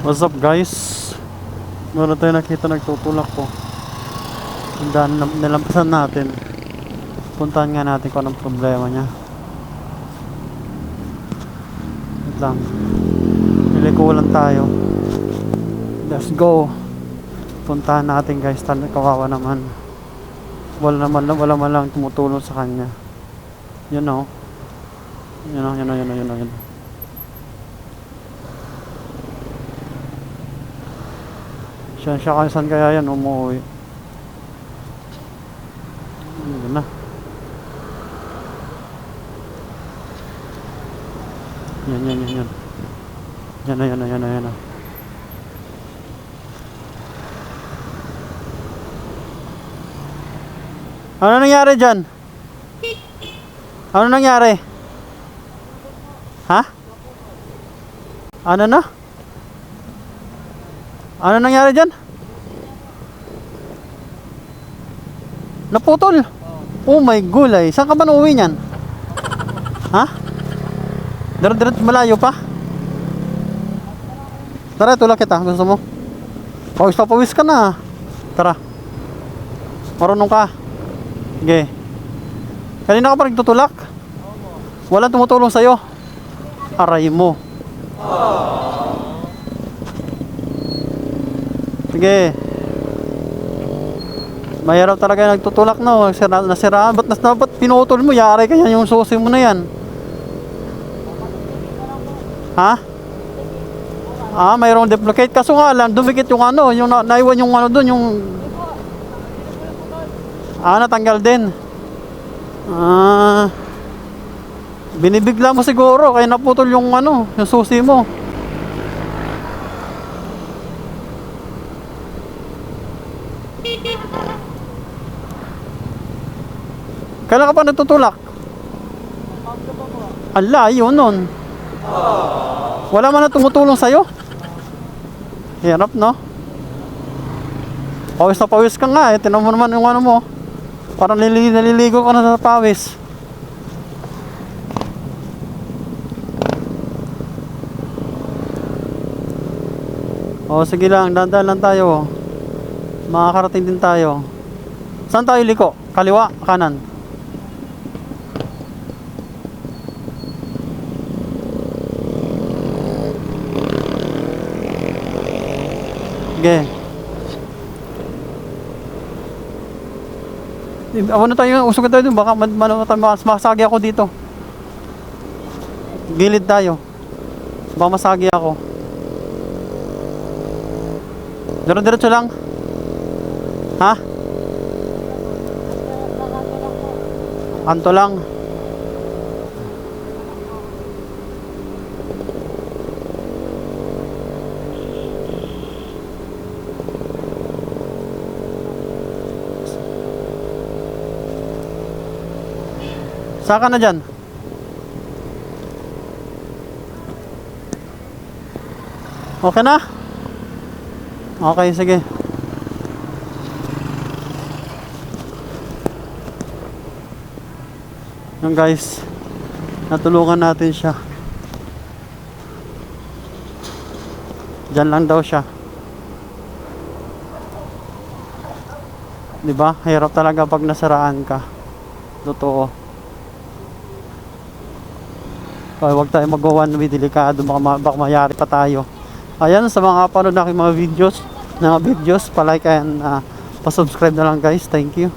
What's up guys? Meron tayo nakita nagtutulak po. Daan nilampasan natin. Puntahan nga natin kung anong problema niya. Wait lang. Niliko lang tayo. Let's go. Puntahan natin guys. Kawawa naman. Wala man lang tumutulong sa kanya. You know. Yun o. Siya saan kaya yan umuwi? Yun na. Yan na. Ano nangyari dyan? Ano nangyari? Ha? Ano na? Ano nangyari dyan? Naputol? Oh my gulay. Saan ka ba nauwi niyan? Ha? Diret malayo pa? Tara, tulak kita. Gusto mo? Pawis ka na. Tara. Marunong ka. Sige. Kanina ka pa nagtutulak? Walang tumutulong sa'yo? Aray mo. Sige. Mahirap talaga yung nagtutulak na. Nasiraan. Ba't pinutol mo? Yari ka yan. Yung susi mo na yan. Ha? Mayroong duplicate. Kaso nga lang, dumikit yung ano. Yung naiwan yung ano dun. Yung natanggal din. Binibigla mo siguro. Kaya naputol yung ano. Yung susi mo. Kailan ka pa natutulak? Ala, yun nun. Wala man na tumutulong sa'yo. Hirap, no? Pawis na pawis ka nga eh. Tinan mo naman yung ano mo. Parang naliligo ka na sa pawis. O sige lang, dandan lang tayo. Makakarating din tayo. Saan tayo liko? Kaliwa? Kanan? Sige. Ako na tayo, usog tayo dun. Baka masagi ako dito. Gilid tayo. Baka masagi ako. Diretso lang. Ha? Anto lang. Saan ka na dyan? Okay na? Okay, sige. Yung guys, natulungan natin siya. Diyan lang daw siya. Diba? Hirap talaga pag nasaraan ka. Totoo. Kaya huwag tayo mag-one way, delikado, baka mayari pa tayo. Ayan, sa mga panood na aking mga videos, pa-like and pa-subscribe na lang guys. Thank you.